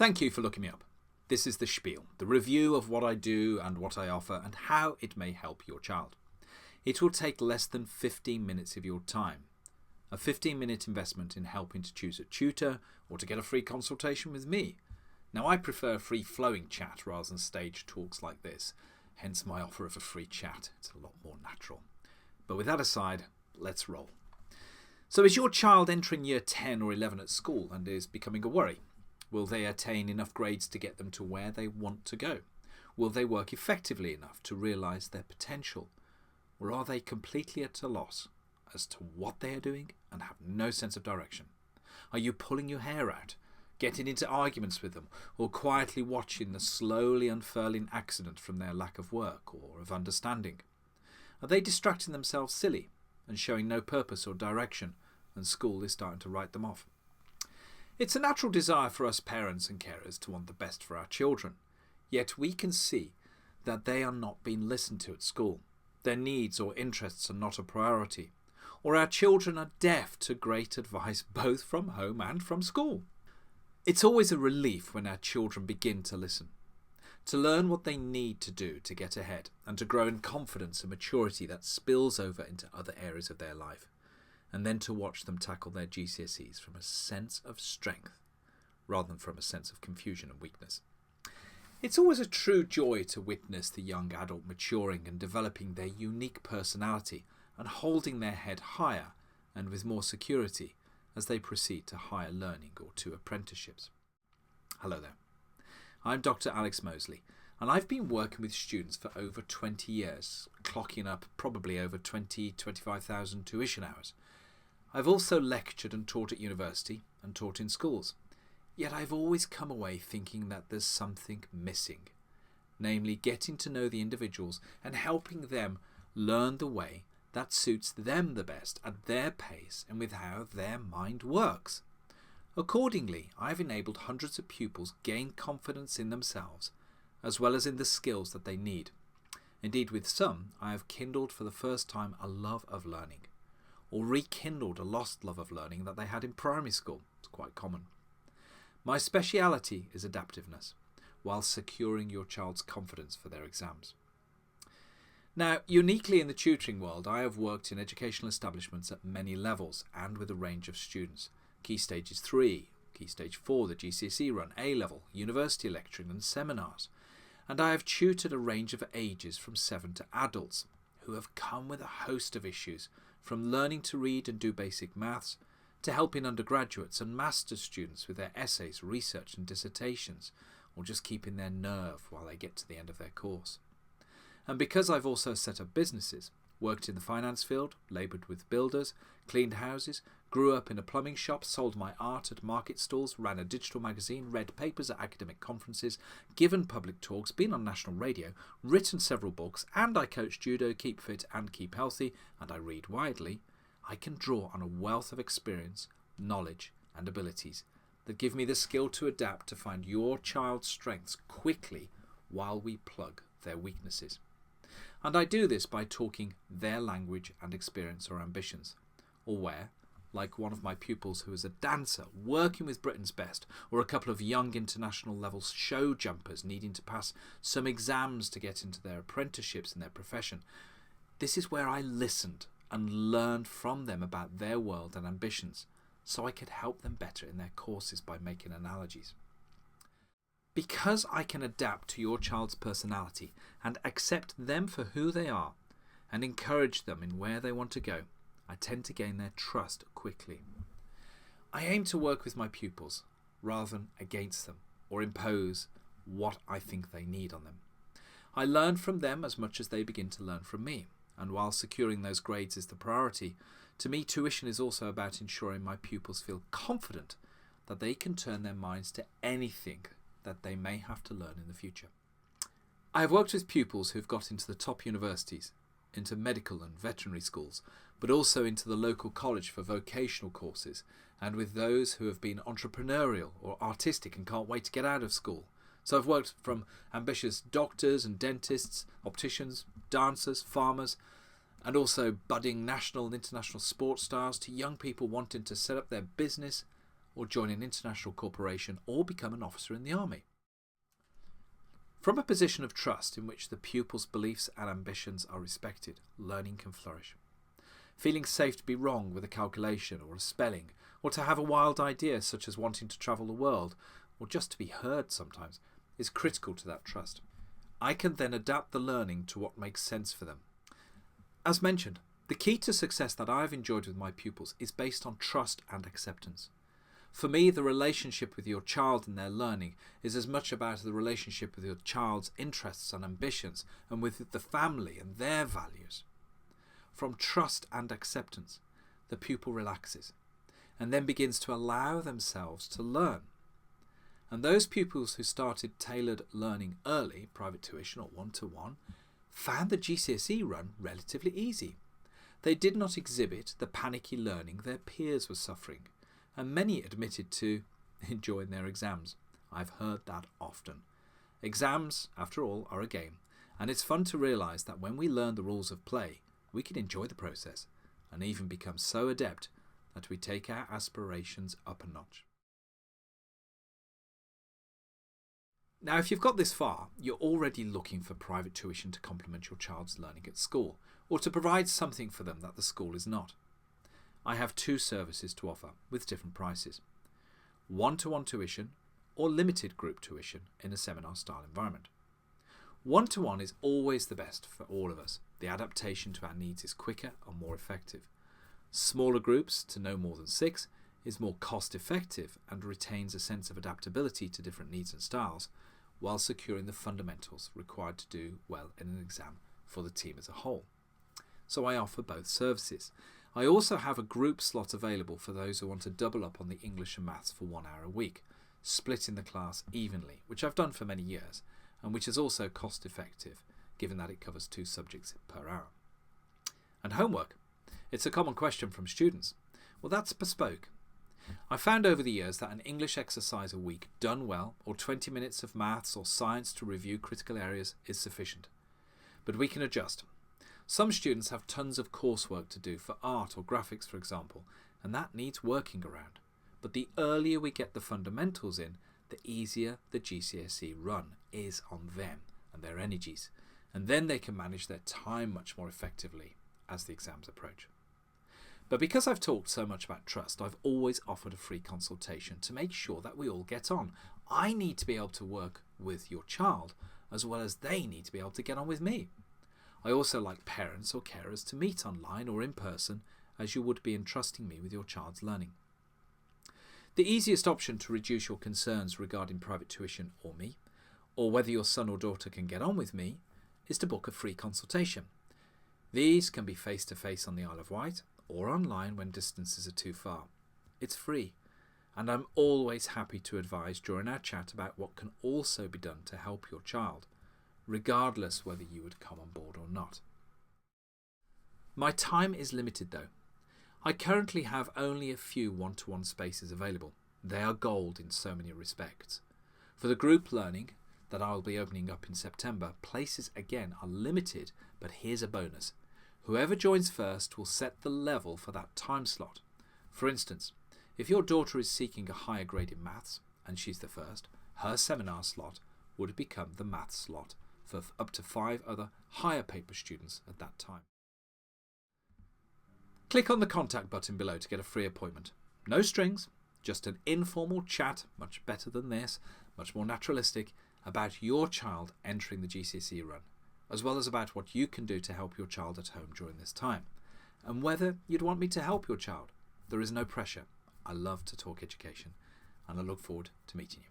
Thank you for looking me up. This is the spiel, the review of what I do and what I offer and how it may help your child. It will take less than 15 minutes of your time. A 15-minute investment in helping to choose a tutor or to get a free consultation with me. Now, I prefer free-flowing chat rather than stage talks like this, hence my offer of a free chat. It's a lot more natural. But with that aside, let's roll. So is your child entering year 10 or 11 at school and is becoming a worry? Will they attain enough grades to get them to where they want to go? Will they work effectively enough to realise their potential? Or are they completely at a loss as to what they are doing and have no sense of direction? Are you pulling your hair out, getting into arguments with them, or quietly watching the slowly unfurling accident from their lack of work or of understanding? Are they distracting themselves silly and showing no purpose or direction, and school is starting to write them off? It's a natural desire for us parents and carers to want the best for our children, yet we can see that they are not being listened to at school. Their needs or interests are not a priority, or our children are deaf to great advice both from home and from school. It's always a relief when our children begin to listen, to learn what they need to do to get ahead and to grow in confidence and maturity that spills over into other areas of their life, and then to watch them tackle their GCSEs from a sense of strength rather than from a sense of confusion and weakness. It's always a true joy to witness the young adult maturing and developing their unique personality and holding their head higher and with more security as they proceed to higher learning or to apprenticeships. Hello there. I'm Dr. Alex Moseley, and I've been working with students for over 20 years, clocking up probably over 25,000 tuition hours. I've also lectured and taught at university and taught in schools. Yet I've always come away thinking that there's something missing, namely getting to know the individuals and helping them learn the way that suits them the best at their pace and with how their mind works. Accordingly, I've enabled hundreds of pupils gain confidence in themselves as well as in the skills that they need. Indeed, with some, I have kindled for the first time a love of learning, or rekindled a lost love of learning that they had in primary school. It's quite common. My speciality is adaptiveness, while securing your child's confidence for their exams. Now, uniquely in the tutoring world, I have worked in educational establishments at many levels and with a range of students. Key Stages 3, Key Stage 4, the GCSE run, A-level, university lecturing and seminars. And I have tutored a range of ages from 7 to adults who have come with a host of issues, from learning to read and do basic maths, to helping undergraduates and master's students with their essays, research and dissertations, or just keeping their nerve while they get to the end of their course. And because I've also set up businesses, worked in the finance field, laboured with builders, cleaned houses, grew up in a plumbing shop, sold my art at market stalls, ran a digital magazine, read papers at academic conferences, given public talks, been on national radio, written several books, and I coach judo, keep fit and keep healthy, and I read widely, I can draw on a wealth of experience, knowledge and abilities that give me the skill to adapt to find your child's strengths quickly while we plug their weaknesses. And I do this by talking their language and experience or ambitions, or where, like one of my pupils who is a dancer working with Britain's best, or a couple of young international level show jumpers needing to pass some exams to get into their apprenticeships in their profession, this is where I listened and learned from them about their world and ambitions, so I could help them better in their courses by making analogies. Because I can adapt to your child's personality and accept them for who they are and encourage them in where they want to go, I tend to gain their trust quickly. I aim to work with my pupils rather than against them or impose what I think they need on them. I learn from them as much as they begin to learn from me, and while securing those grades is the priority, to me tuition is also about ensuring my pupils feel confident that they can turn their minds to anything that they may have to learn in the future. I have worked with pupils who've got into the top universities, into medical and veterinary schools, but also into the local college for vocational courses, and with those who have been entrepreneurial or artistic and can't wait to get out of school. So I've worked from ambitious doctors and dentists, opticians, dancers, farmers, and also budding national and international sports stars to young people wanting to set up their business or join an international corporation, or become an officer in the army. From a position of trust in which the pupil's beliefs and ambitions are respected, learning can flourish. Feeling safe to be wrong with a calculation or a spelling, or to have a wild idea such as wanting to travel the world, or just to be heard sometimes, is critical to that trust. I can then adapt the learning to what makes sense for them. As mentioned, the key to success that I've enjoyed with my pupils is based on trust and acceptance. For me, the relationship with your child and their learning is as much about the relationship with your child's interests and ambitions and with the family and their values. From trust and acceptance, the pupil relaxes and then begins to allow themselves to learn. And those pupils who started tailored learning early, private tuition or one-to-one, found the GCSE run relatively easy. They did not exhibit the panicky learning their peers were suffering, and many admitted to enjoying their exams. I've heard that often. Exams, after all, are a game, and it's fun to realise that when we learn the rules of play, we can enjoy the process and even become so adept that we take our aspirations up a notch. Now, if you've got this far, you're already looking for private tuition to complement your child's learning at school, or to provide something for them that the school is not. I have two services to offer with different prices: one-to-one tuition or limited group tuition in a seminar-style environment. One-to-one is always the best for all of us. The adaptation to our needs is quicker and more effective. Smaller groups, to no more than 6, is more cost-effective and retains a sense of adaptability to different needs and styles, while securing the fundamentals required to do well in an exam for the team as a whole. So I offer both services. I also have a group slot available for those who want to double up on the English and Maths for 1 hour a week, splitting the class evenly, which I've done for many years, and which is also cost effective, given that it covers 2 subjects per hour. And homework. It's a common question from students. Well, that's bespoke. I found over the years that an English exercise a week done well, or 20 minutes of maths or science to review critical areas, is sufficient. But we can adjust. Some students have tons of coursework to do for art or graphics, for example, and that needs working around. But the earlier we get the fundamentals in, the easier the GCSE run is on them and their energies, and then they can manage their time much more effectively as the exams approach. But because I've talked so much about trust, I've always offered a free consultation to make sure that we all get on. I need to be able to work with your child as well as they need to be able to get on with me. I also like parents or carers to meet online or in person, as you would be entrusting me with your child's learning. The easiest option to reduce your concerns regarding private tuition or me, or whether your son or daughter can get on with me, is to book a free consultation. These can be face-to-face on the Isle of Wight or online when distances are too far. It's free, and I'm always happy to advise during our chat about what can also be done to help your child, regardless whether you would come on board or not. My time is limited though. I currently have only a few one-to-one spaces available. They are gold in so many respects. For the group learning that I will be opening up in September, places again are limited, but here's a bonus. Whoever joins first will set the level for that time slot. For instance, if your daughter is seeking a higher grade in maths, and she's the first, her seminar slot would become the maths slot for up to 5 other higher paper students at that time. Click on the contact button below to get a free appointment. No strings, just an informal chat, much better than this, much more naturalistic, about your child entering the GCSE run, as well as about what you can do to help your child at home during this time, and whether you'd want me to help your child. There is no pressure. I love to talk education, and I look forward to meeting you.